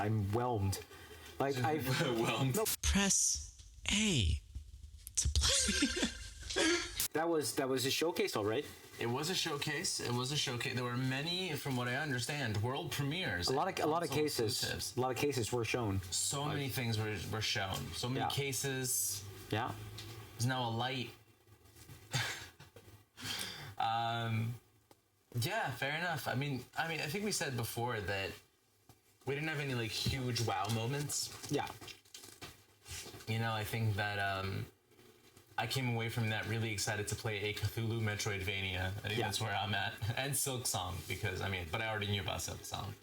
I'm whelmed. Like I've Whelmed. no, Press A to play. that was a showcase, all right. It was a showcase. There were many, from what I understand, world premieres. A lot of cases. Exclusives. A lot of cases were shown. So many things were shown. So many Yeah. cases. Yeah. There's now a light. Yeah, fair enough. I mean, I think we said before that we didn't have any like huge wow moments. Yeah. You know, I think that I came away from that really excited to play a Cthulhu Metroidvania. I think that's where I'm at. And Silk Song, because but I already knew about Silk Song.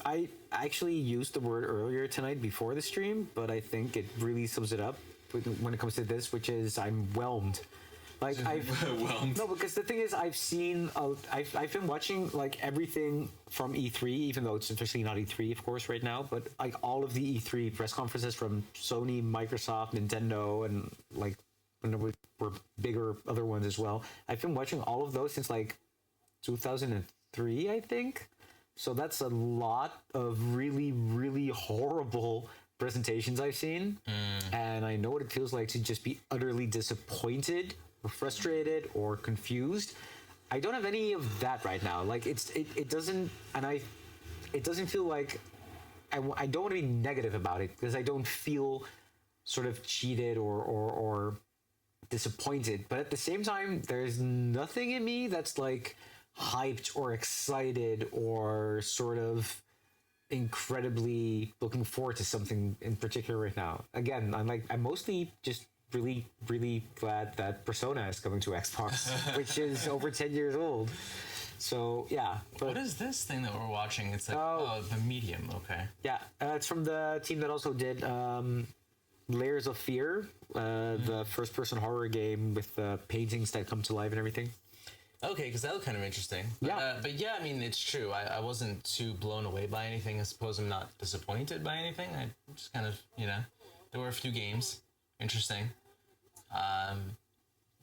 I actually used the word earlier tonight before the stream, but I think it really sums it up when it comes to this, which is I'm whelmed. Like Whelmed. No, because the thing is, I've been watching like everything from E3, even though it's officially not E3, of course, right now. But like all of the E3 press conferences from Sony, Microsoft, Nintendo, and like when there were bigger other ones as well. I've been watching all of those since like 2003, I think. So that's a lot of really, really horrible presentations I've seen, and I know what it feels like to just be utterly disappointed or frustrated or confused. I don't have any of that right now. Like it doesn't, and it doesn't feel like I don't want to be negative about it because I don't feel sort of cheated or disappointed. But at the same time, there's nothing in me that's like hyped or excited or sort of incredibly looking forward to something in particular right now. Again, I'm mostly just really, really glad that Persona is coming to Xbox, which is over 10 years old. So yeah. But, What is this thing that we're watching? It's like the Medium. Okay. yeah, it's from the team that also did Layers of Fear, the first-person horror game with paintings that come to life and everything. Okay, because that looked kind of interesting. But, Yeah. But yeah, I mean, it's true. I wasn't too blown away by anything. I suppose I'm not disappointed by anything. I just kind of, there were a few games. Interesting.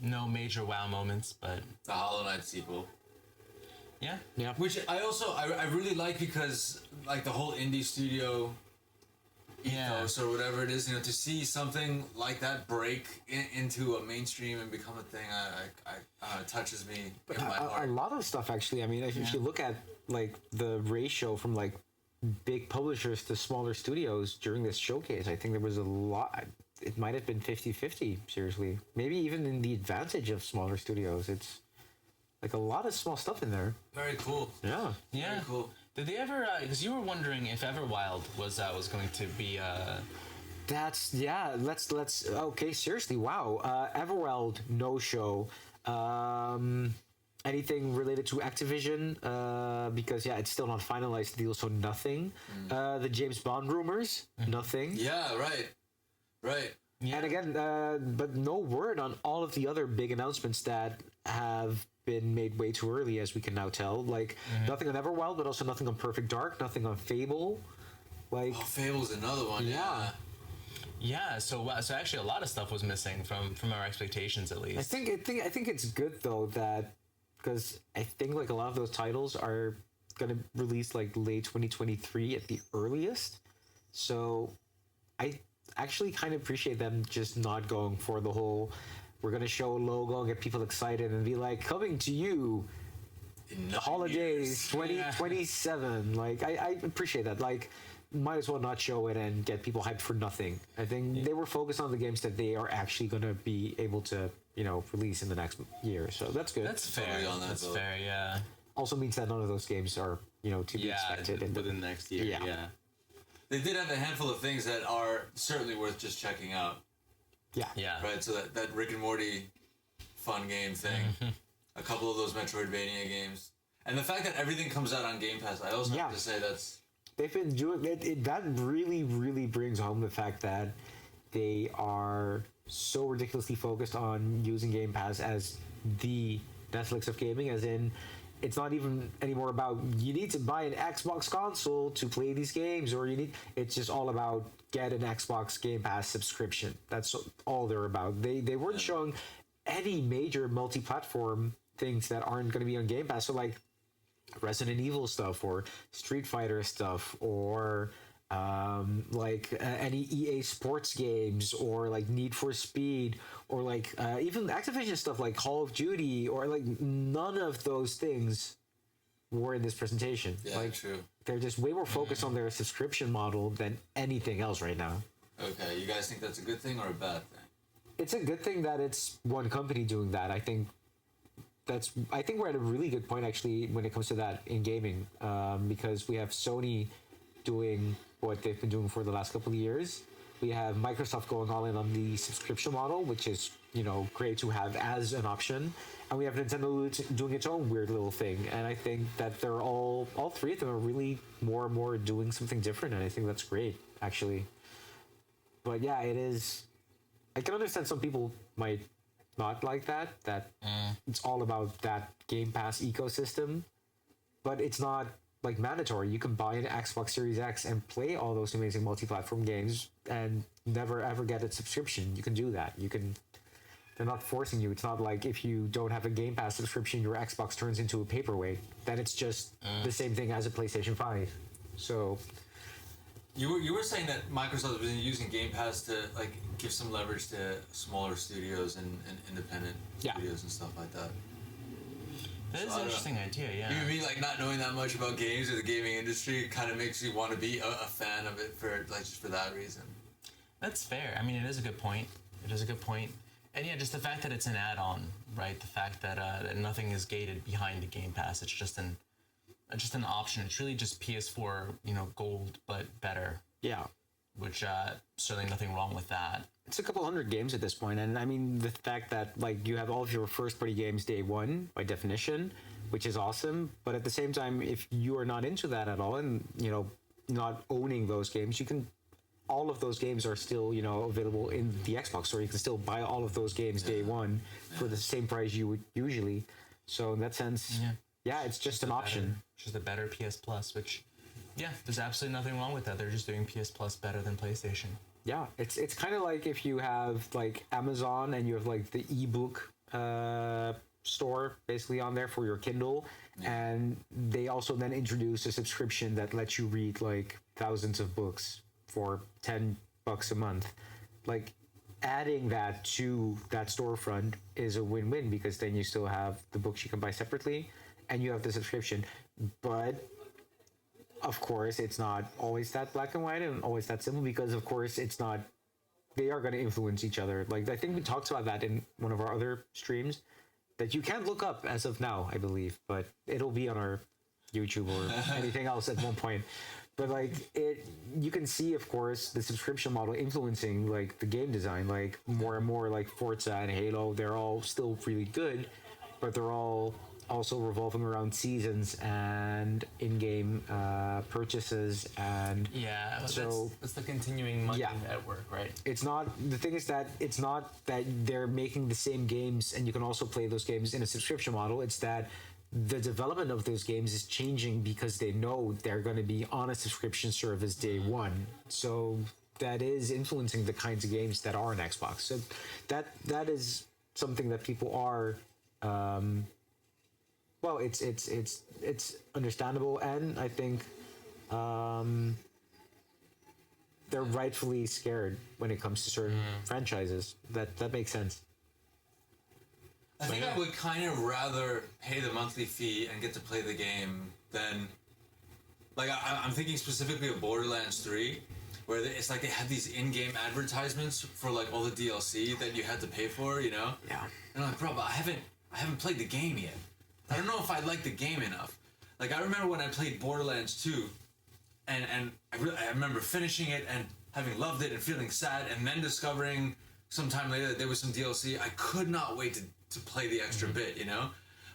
No major wow moments, but The Hollow Knight sequel. yeah. Yeah. Which I really like because like the whole indie studio ethos or whatever it is, to see something like that break into a mainstream and become a thing, it touches me in my A heart. lot of stuff actually. I mean, if you look at like the ratio from like big publishers to smaller studios during this showcase, I think there was a lot. It might have been 50-50, seriously. Maybe even in the advantage of smaller studios. It's like a lot of small stuff in there. Very cool. Yeah. Yeah. Very cool. Did they ever? Because you were wondering if Everwild was going to be. That's let's okay, seriously, wow. Everwild no show. Anything related to Activision, because it's still not finalized deal, so nothing. The James Bond rumors, nothing. Yeah, right. Yeah. And again, but no word on all of the other big announcements that have been made way too early, as we can now tell. Like nothing on Everwild, but also nothing on Perfect Dark, nothing on Fable. Like Fable's another one. Yeah. Yeah. So actually, a lot of stuff was missing from our expectations, at least. I think it's good though that, because I think like a lot of those titles are gonna release like late 2023 at the earliest. So I actually kind of appreciate them just not going for the whole we're gonna show a logo and get people excited and be like, coming to you holidays 2027. Like I appreciate that. Like might as well not show it and get people hyped for nothing. I think they were focused on the games that they are actually gonna be able to release in the next year. So that's good. That's fair. Totally on that That's boat. fair. Yeah. Also means that none of those games are to be expected within the next year. Yeah. They did have a handful of things that are certainly worth just checking out. Yeah. Right, so that Rick and Morty fun game thing, a couple of those Metroidvania games, and the fact that everything comes out on Game Pass, I also have to say that's... They've been doing it. That really, really brings home the fact that they are so ridiculously focused on using Game Pass as the Netflix of gaming, as in it's not even anymore about you need to buy an Xbox console to play these games, or it's just all about get an Xbox Game Pass subscription. That's all they're about. They weren't showing any major multi-platform things that aren't going to be on Game Pass. So like Resident Evil stuff or Street Fighter stuff or any EA Sports games or like Need for Speed or like even Activision stuff like Call of Duty or like none of those things were in this presentation. Yeah, like true. they're just way more focused on their subscription model than anything else right now. Okay, you guys think that's a good thing or a bad thing? It's a good thing that it's one company doing that. I think we're at a really good point actually when it comes to that in gaming, because we have Sony doing what they've been doing for the last couple of years. We have Microsoft going all in on the subscription model, which is great to have as an option, and we have Nintendo doing its own weird little thing. And I think that they're all three of them are really more and more doing something different, and I think that's great actually. But yeah, it is. I can understand some people might not like that it's all about that Game Pass ecosystem, but it's not like mandatory. You can buy an Xbox Series X and play all those amazing multi-platform games and never ever get a subscription. You can do that. They're not forcing you. It's not like if you don't have a Game Pass subscription, your Xbox turns into a paperweight. Then it's just the same thing as a PlayStation 5. So you were saying that Microsoft was using Game Pass to like give some leverage to smaller studios and independent studios and stuff like that. That is an interesting idea, yeah. Even me, like, not knowing that much about games or the gaming industry kind of makes you want to be a fan of it for, like, just for that reason. That's fair. I mean, it is a good point. And yeah, just the fact that it's an add-on, right? The fact that nothing is gated behind the Game Pass. It's just an option. It's really just PS4, gold, but better. yeah, Which, certainly nothing wrong with that. it's a couple hundred games at this point, and I mean the fact that like you have all of your first-party games day one by definition, which is awesome. But at the same time, if you are not into that at all, and not owning those games, you can. All of those games are still available in the Xbox store. You can still buy all of those games day one for the same price you would usually. So in that sense, it's just an option. Just a better PS Plus, which, yeah, there's absolutely nothing wrong with that. They're just doing PS Plus better than PlayStation. Yeah, it's kind of like if you have like Amazon and you have like the ebook store basically on there for your Kindle, and they also then introduce a subscription that lets you read like thousands of books for $10 a month. Like adding that to that storefront is a win-win because then you still have the books you can buy separately and you have the subscription. But of course, it's not always that black and white and always that simple because, of course, it's not. They are going to influence each other. Like I think we talked about that in one of our other streams, that you can't look up as of now, I believe, but it'll be on our YouTube or anything else at one point. But like you can see, of course, the subscription model influencing like the game design. Like more and more, like Forza and Halo, they're all still really good, but they're all also revolving around seasons and in-game purchases and so that's the continuing money network, right? It's not the thing is that it's not that they're making the same games and you can also play those games in a subscription model. It's that the development of those games is changing because they know they're going to be on a subscription service day one. So that is influencing the kinds of games that are on Xbox. So that is something that people are. Well, it's understandable, and I think they're rightfully scared when it comes to certain franchises. That makes sense. I think I would kind of rather pay the monthly fee and get to play the game than, like, I'm thinking specifically of Borderlands 3, where it's like they had these in-game advertisements for like all the DLC that you had to pay for, Yeah. And I'm like, bro, but I haven't played the game yet. I don't know if I like the game enough. Like, I remember when I played Borderlands 2, and I remember finishing it and having loved it and feeling sad, and then discovering sometime later that there was some DLC. I could not wait to play the extra bit,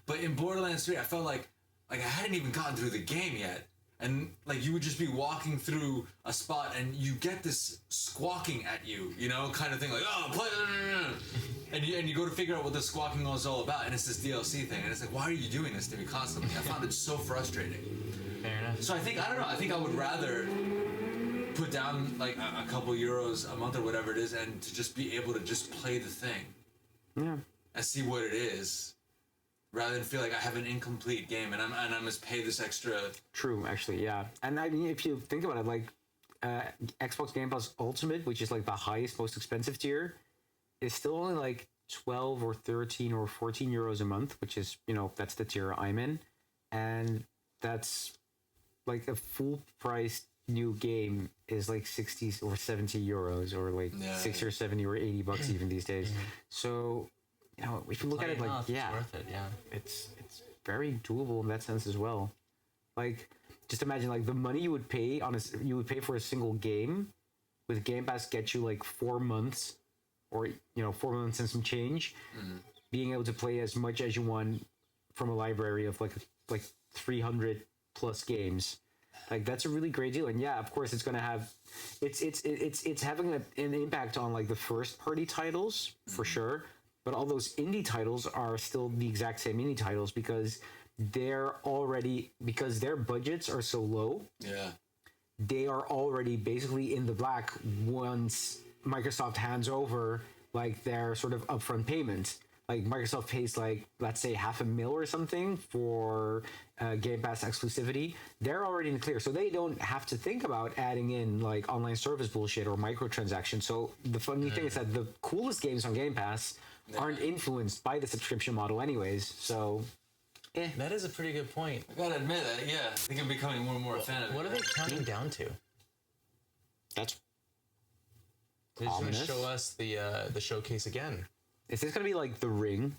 But in Borderlands 3, I felt like I hadn't even gotten through the game yet. And, like, you would just be walking through a spot and you get this squawking at you, kind of thing, like, oh, play, and you go to figure out what the squawking was all about, and it's this DLC thing, and it's like, why are you doing this to me constantly? I found it so frustrating. Fair enough. So I think I would rather put down, like, a couple euros a month or whatever it is, and to just be able to just play the thing. Yeah. And see what it is, rather than feel like I have an incomplete game and I must pay this extra. True, actually, yeah. And I mean, if you think about it, like Xbox Game Pass Ultimate, which is like the highest, most expensive tier, is still only like 12 or 13 or 14 euros a month, which is, that's the tier I'm in. And that's like a full price new game is like 60 or 70 euros or like 60 or 70 or 80 bucks even these days. So, if you look at it like, it's worth it, yeah. It's very doable in that sense as well. Like, just imagine like the money you would pay for a single game with Game Pass get you like 4 months or 4 months and some change, being able to play as much as you want from a library of like 300 plus games. Like, that's a really great deal. And yeah, of course it's going to have it's having an impact on like the first party titles for sure, but all those indie titles are still the exact same indie titles because their budgets are so low. Yeah. They are already basically in the black once Microsoft hands over like their sort of upfront payment. Like Microsoft pays like, let's say $500,000 or something for Game Pass exclusivity. They're already in the clear, so they don't have to think about adding in like online service bullshit or microtransactions. So the funny thing is that the coolest games on Game Pass aren't influenced by the subscription model anyways. So that is a pretty good point. I gotta admit that, I think I'm becoming more and more a fan of it. What are they counting down to? That's They're just going to ominous. show us the showcase again. Is this gonna be like The Ring,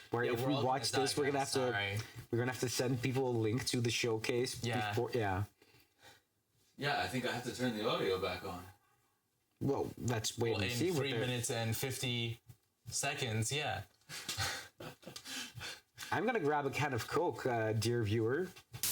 where if we're we all watch gonna this, die, we're gonna guys. have to Sorry. we're gonna have to send people a link to the showcase before? Yeah. Yeah, I think I have to turn the audio back on. Well, let's wait and see. In what 3 minutes and 50 seconds, yeah. I'm gonna grab a can of Coke, dear viewer.